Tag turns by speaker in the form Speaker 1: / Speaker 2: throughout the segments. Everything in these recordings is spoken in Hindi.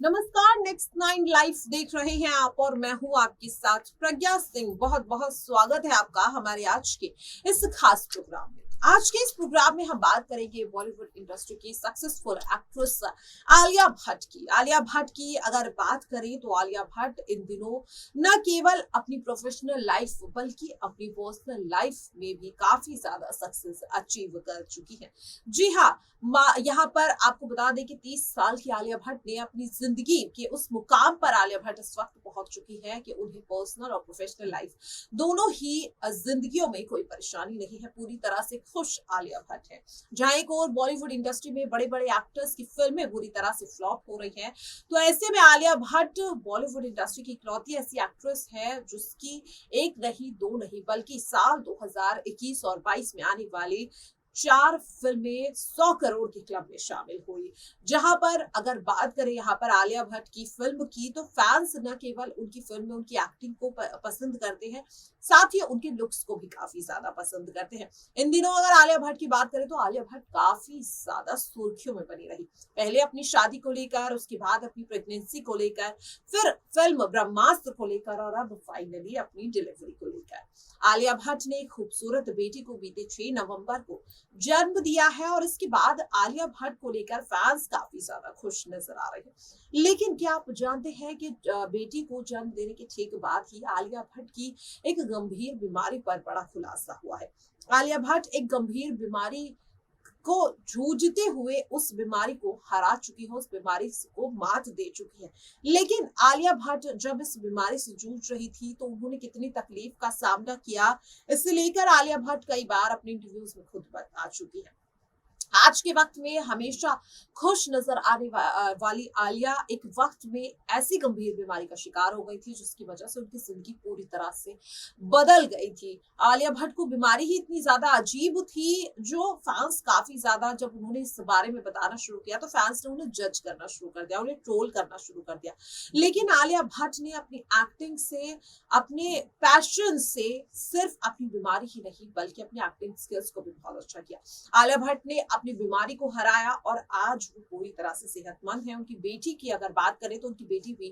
Speaker 1: नमस्कार। नेक्स्ट नाइन लाइफ देख रहे हैं आप और मैं हूं आपके साथ प्रज्ञा सिंह। बहुत बहुत स्वागत है आपका हमारे आज के इस खास प्रोग्राम में। आज के इस प्रोग्राम में हम बात करेंगे बॉलीवुड इंडस्ट्री की सक्सेसफुल एक्ट्रेस आलिया भट्ट की। आलिया भट्ट की अगर बात करें तो आलिया भट्ट इन दिनों न केवल अपनी प्रोफेशनल लाइफ बल्कि अपनी पर्सनल लाइफ में भी काफी ज्यादा सक्सेस अचीव कर चुकी है। जी हाँ, यहाँ पर आपको बता दें कि 30 साल की आलिया भट्ट ने अपनी जिंदगी के उस मुकाम पर आलिया भट्ट इस वक्त पहुंच चुकी है कि उन्हें पर्सनल और प्रोफेशनल लाइफ दोनों ही जिंदगियों में कोई परेशानी नहीं है। पूरी तरह से खुश आलिया भट्ट है। जहां एक और बॉलीवुड इंडस्ट्री में बड़े बड़े एक्टर्स की फिल्में बुरी तरह से फ्लॉप हो रही हैं, तो ऐसे में आलिया भट्ट बॉलीवुड इंडस्ट्री की इकलौती ऐसी एक्ट्रेस है जिसकी एक नहीं दो नहीं बल्कि साल 2021 और 22 में आने वाली 4 फिल्में 100 करोड़ के क्लब में शामिल हुई। जहां पर अगर बात करें यहाँ पर आलिया भट्ट की फिल्म की, तो फैंस न केवल उनकी फिल्म में उनकी एक्टिंग को पसंद करते हैं, साथ ही उनके लुक्स को भी काफी ज्यादा पसंद करते हैं। इन दिनों अगर आलिया भट्ट की बात करें तो आलिया भट्ट काफी ज्यादा सुर्खियों में बनी रही। पहले अपनी शादी को लेकर, उसके बाद अपनी प्रेगनेंसी को लेकर, फिर फिल्म ब्रह्मास्त्र को लेकर और अब फाइनली अपनी डिलीवरी को लेकर। आलिया भट्ट ने एक खूबसूरत बेटी को बीते 6 नवंबर को जन्म दिया है और इसके बाद आलिया भट्ट को लेकर फैंस काफी ज्यादा खुश नजर आ रहे हैं। लेकिन क्या आप जानते हैं कि बेटी को जन्म देने के ठीक बाद ही आलिया भट्ट की एक गंभीर बीमारी पर बड़ा खुलासा हुआ है। आलिया भट्ट एक गंभीर बीमारी को जूझते हुए उस बीमारी को हरा चुकी है, उस बीमारी को मात दे चुकी है। लेकिन आलिया भट्ट जब इस बीमारी से जूझ रही थी तो उन्होंने कितनी तकलीफ का सामना किया, इसे लेकर आलिया भट्ट कई बार अपने इंटरव्यूज में खुद बता चुकी है। आज के वक्त में हमेशा खुश नजर आने वाली आलिया एक वक्त में ऐसी गंभीर बीमारी का शिकार हो गई थी जिसकी वजह से उनकी जिंदगी पूरी तरह से बदल गई थी। आलिया भट्ट को बीमारी ही इतनी ज्यादा अजीब थी जो फैंस काफी ज्यादा, जब उन्होंने इस बारे में बताना शुरू किया तो फैंस ने उन्हें जज करना शुरू कर दिया, उन्हें ट्रोल करना शुरू कर दिया। लेकिन आलिया भट्ट ने अपनी एक्टिंग से, अपने पैशन से सिर्फ अपनी बीमारी ही नहीं बल्कि अपनी एक्टिंग स्किल्स को भी बहुत अच्छा किया। आलिया भट्ट ने अपनी बीमारी को हराया और आज वो पूरी तरह से सेहतमंद है। उनकी बेटी की अगर बात करें तो उनकी बेटी भी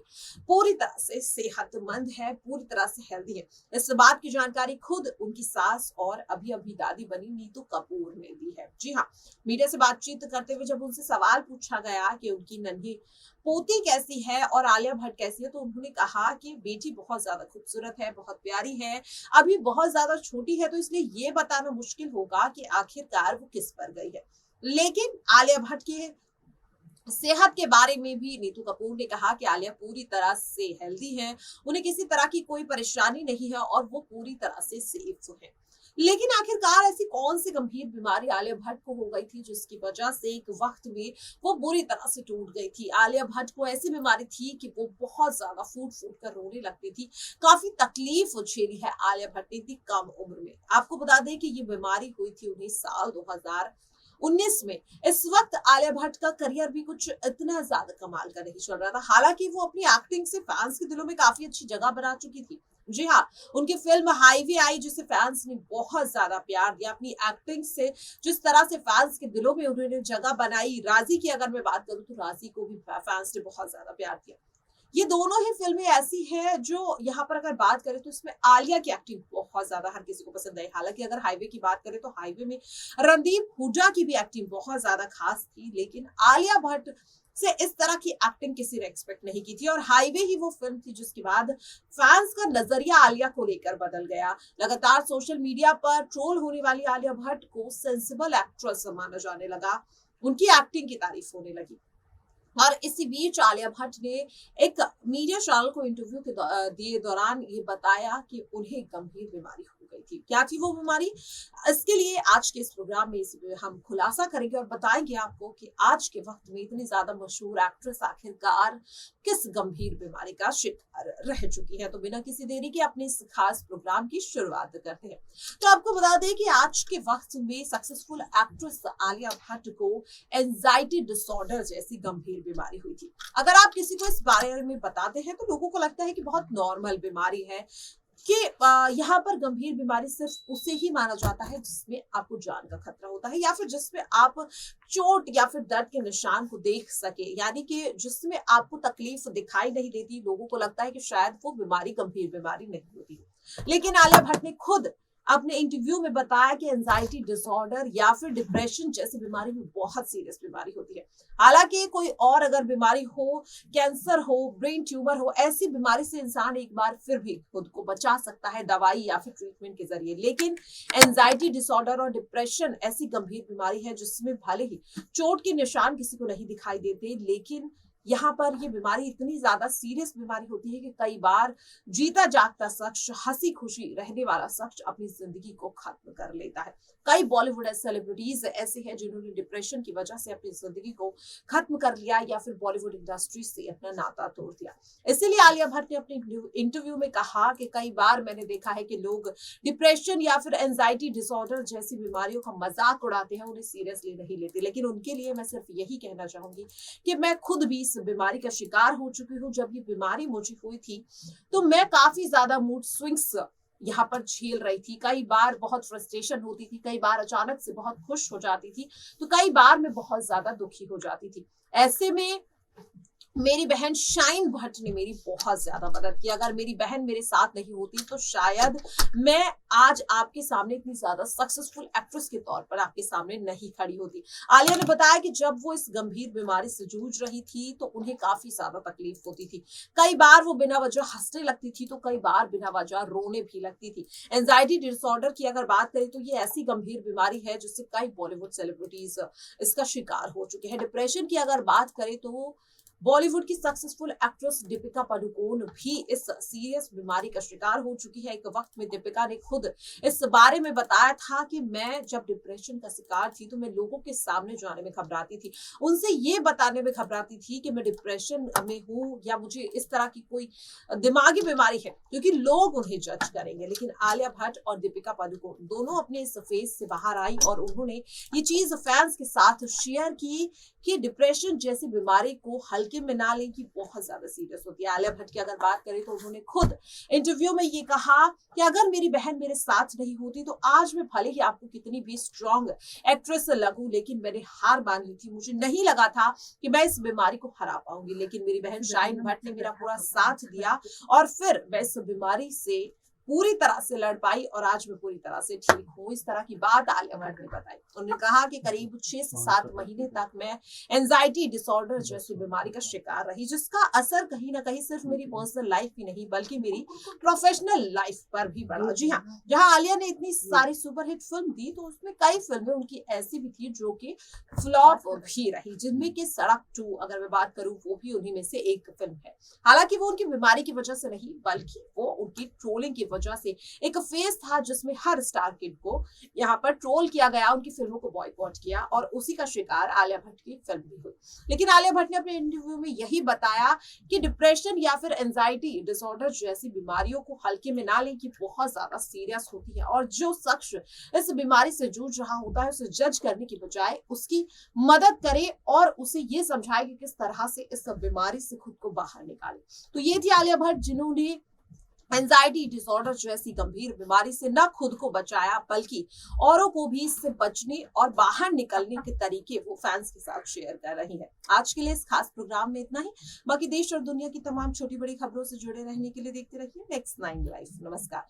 Speaker 1: पूरी तरह से सेहतमंद है, पूरी तरह से हेल्दी है। इस बात की जानकारी खुद उनकी सास और अभी अभी दादी बनी नीतू कपूर ने दी है। जी हाँ, मीडिया से बातचीत करते हुए जब उनसे सवाल पूछा गया कि उनकी नन्ही पोती कैसी है और आलिया भट्ट कैसी है, तो उन्होंने कहा कि बेटी बहुत ज्यादा खूबसूरत है, बहुत प्यारी है, अभी बहुत ज्यादा छोटी है, तो इसलिए ये बताना मुश्किल होगा कि आखिरकार वो किस पर गई है। लेकिन आलिया भट्ट की सेहत के बारे में भी नीतू कपूर ने कहा कि आलिया पूरी तरह से हेल्दी है, उन्हें किसी तरह की कोई परेशानी नहीं है और वो पूरी तरह से सेफ है। लेकिन आखिरकार ऐसी कौन सी गंभीर बीमारी आलिया भट्ट को हो गई थी जिसकी वजह से एक वक्त में वो बुरी तरह से टूट गई थी। आलिया भट्ट को ऐसी बीमारी थी कि वो बहुत ज्यादा फूट फूट कर रोने लगती थी। काफी तकलीफ झेली है आलिया भट्ट ने इतनी कम उम्र में। आपको बता दें कि ये बीमारी हुई थी उन्हें साल 2019 में। इस वक्त आलिया भट्ट का करियर भी कुछ इतना ज्यादा कमाल का नहीं चल रहा था। हालांकि वो अपनी एक्टिंग से फैंस के दिलों में काफी अच्छी जगह बना चुकी थी। जी हाँ, उनकी फिल्म हाईवे आई जिसे फैंस ने बहुत ज्यादा प्यार दिया। अपनी एक्टिंग से जिस तरह से फैंस के दिलों में उन्होंने जगह बनाई। राजी की अगर मैं बात करूं तो राजी को भी फैंस ने बहुत ज्यादा प्यार दिया। ये दोनों ही फिल्में ऐसी हैं जो यहाँ पर अगर बात करें तो इसमें आलिया की एक्टिंग बहुत ज्यादा हर किसी को पसंद आई। हालांकि अगर हाईवे की बात करें तो हाईवे में रणदीप हुड्डा की भी एक्टिंग बहुत ज्यादा खास थी, लेकिन आलिया भट्ट से इस तरह की एक्टिंग किसी ने एक्सपेक्ट नहीं की थी। और हाईवे ही वो फिल्म थी जिसके बाद फैंस का नजरिया आलिया को लेकर बदल गया। लगातार सोशल मीडिया पर ट्रोल होने वाली आलिया भट्ट को सेंसिबल एक्ट्रेस माना जाने लगा, उनकी एक्टिंग की तारीफ होने लगी। और इसी बीच आलिया भट्ट ने एक मीडिया चैनल को इंटरव्यू के दिए दौरान ये बताया कि उन्हें गंभीर बीमारी हो गई थी। क्या थी वो बीमारी? इसके लिए आज के इस प्रोग्राम में हम खुलासा करेंगे और बताएंगे आपको कि आज के वक्त में इतनी ज्यादा मशहूर एक्ट्रेस आखिरकार किस गंभीर बीमारी का शिकार रह चुकी है। तो बिना किसी देरी के अपने इस खास प्रोग्राम की शुरुआत करते हैं। तो आपको बता दें कि आज के वक्त में सक्सेसफुल एक्ट्रेस आलिया भट्ट को एंजाइटी डिसऑर्डर जैसी गंभीर बीमारी हुई थी। अगर आप किसी को इस बारे में बताते हैं तो लोगों को लगता है कि बहुत नॉर्मल बीमारी है, कि यहाँ पर गंभीर बीमारी सिर्फ उसे ही माना जाता है जिसमें आपको जान का खतरा होता है, या फिर जिसमें आप चोट या फिर दर्द के निशान को देख सके, यानी कि जिसमें आपको तकलीफ दिखाई नहीं देती। लोगों को लगता है कि शायद वो बीमारी गंभीर बीमारी नहीं होती। लेकिन आलिया भट्ट ने खुद अपने इंटरव्यू में बताया कि एंजाइटी डिसऑर्डर या फिर डिप्रेशन जैसी बीमारी भी बहुत सीरियस बीमारी होती है। हालांकि कोई और अगर बीमारी हो, कैंसर हो, ब्रेन ट्यूमर हो, ऐसी बीमारी से इंसान एक बार फिर भी खुद को बचा सकता है दवाई या फिर ट्रीटमेंट के जरिए। लेकिन एंजाइटी डिसऑर्डर और डिप्रेशन ऐसी गंभीर बीमारी है जिसमें भले ही चोट के निशान किसी को नहीं दिखाई देते, लेकिन यहाँ पर ये बीमारी इतनी ज्यादा सीरियस बीमारी होती है कि कई बार जीता जागता शख्स, हंसी खुशी रहने वाला शख्स अपनी जिंदगी को खत्म कर लेता है। कई बॉलीवुड सेलिब्रिटीज ऐसे हैं जिन्होंने डिप्रेशन की वजह से अपनी जिंदगी को खत्म कर लिया या फिर बॉलीवुड इंडस्ट्री से अपना नाता तोड़ दिया। इसीलिए आलिया भट्ट ने अपने इंटरव्यू में कहा कि कई बार मैंने देखा है कि लोग डिप्रेशन या फिर एंजाइटी डिसऑर्डर जैसी बीमारियों का मजाक उड़ाते हैं, उन्हें सीरियसली नहीं लेते। लेकिन उनके लिए मैं सिर्फ यही कहना चाहूंगी कि मैं खुद भी इस बीमारी का शिकार हो चुकी हूँ। जब ये बीमारी मुझे हुई थी तो मैं काफी ज्यादा मूड स्विंग्स यहाँ पर झेल रही थी। कई बार बहुत फ्रस्ट्रेशन होती थी, कई बार अचानक से बहुत खुश हो जाती थी, तो कई बार मैं बहुत ज्यादा दुखी हो जाती थी। ऐसे में मेरी बहन शाइन भट्ट ने मेरी बहुत ज्यादा मदद की। अगर मेरी बहन मेरे साथ नहीं होती तो शायद मैं आज आपके सामने इतनी ज्यादा सक्सेसफुल एक्ट्रेस के तौर पर आपके सामने नहीं खड़ी होती। आलिया ने बताया कि जब वो इस गंभीर बीमारी से जूझ रही थी तो उन्हें काफी ज्यादा तकलीफ होती थी। कई बार वो बिना वजह हंसने लगती थी तो कई बार बिना वजह रोने भी लगती थी। एंजाइटी डिसऑर्डर की अगर बात करें तो ये ऐसी गंभीर बीमारी है जिससे कई बॉलीवुड सेलिब्रिटीज इसका शिकार हो चुके हैं। डिप्रेशन की अगर बात करें तो बॉलीवुड की सक्सेसफुल एक्ट्रेस दीपिका पादुकोण भी इस सीरियस बीमारी का शिकार हो चुकी है। एक वक्त में दीपिका ने खुद इस बारे में बताया था कि मैं जब डिप्रेशन का शिकार थी तो मैं लोगों के सामने जाने में घबराती थी, उनसे ये बताने में घबराती थी कि मैं डिप्रेशन में हूँ या मुझे इस तरह की कोई दिमागी बीमारी है, क्योंकि लोग उन्हें जज करेंगे। लेकिन आलिया भट्ट और दीपिका पादुकोण दोनों अपने इस फेज से बाहर आई और उन्होंने ये चीज फैंस के साथ शेयर की कि डिप्रेशन जैसी बीमारी को हल्के में ना लें कि बहुत ज्यादा सीरियस होती है। आलिया भट्ट की अगर बात करें तो उन्होंने खुद इंटरव्यू में ये कहा कि अगर मेरी बहन मेरे साथ नहीं होती तो आज मैं भले ही आपको कितनी भी स्ट्रॉन्ग एक्ट्रेस लगूं, लेकिन मैंने हार मान ली थी। मुझे नहीं लगा था कि मैं इस बीमारी को हरा पाऊंगी, लेकिन मेरी बहन शाइन भट्ट ने मेरा पूरा साथ दिया और फिर मैं इस बीमारी से पूरी तरह से लड़ पाई और आज मैं पूरी तरह से ठीक हूँ। इस तरह की बात आलिया भट्ट ने बताई। उन्होंने कहा कि करीब 6 से 7 महीने तक मैं एंजाइटी डिसऑर्डर जैसी बीमारी का शिकार रही, जिसका असर कहीं ना कहीं सिर्फ मेरी पर्सनल लाइफ ही नहीं बल्कि मेरी प्रोफेशनल लाइफ पर भी पड़ा। जी हाँ, जहाँ आलिया ने इतनी सारी सुपरहिट फिल्म दी तो उसमें कई फिल्में उनकी ऐसी भी थी जो कि फ्लॉप भी रही, जिनमें की सड़क 2 अगर मैं बात करूं वो भी उन्हीं में से एक फिल्म है। हालांकि वो उनकी बीमारी की वजह से नहीं बल्कि वो उनकी ट्रोलिंग की वजह से एक फेज था जिसमें हर स्टार किड को यहाँ पर ट्रोल किया गया, उनकी फिल्मों को बॉयकॉट किया और उसी का शिकार आलिया भट्ट की फिल्म भी हुई। लेकिन आलिया भट्ट ने अपने इंटरव्यू में यही बताया कि डिप्रेशन या फिर एंजाइटी डिसऑर्डर जैसी बीमारियों को हल्के में ना लें कि बहुत ज्यादा सीरियस होती है और जो शख्स इस बीमारी से जूझ रहा होता है उसे जज करने की बजाय उसकी मदद करे और उसे ये समझाए कि किस तरह से इस बीमारी से खुद को बाहर निकाले। तो ये थी आलिया भट्ट जिन्होंने एंजाइटी डिसऑर्डर जैसी गंभीर बीमारी से न खुद को बचाया बल्कि औरों को भी इससे बचने और बाहर निकलने के तरीके वो फैंस के साथ शेयर कर रही है। आज के लिए इस खास प्रोग्राम में इतना ही। बाकी देश और दुनिया की तमाम छोटी बड़ी खबरों से जुड़े रहने के लिए देखते रहिए नेक्स्ट 9 लाइव। नमस्कार।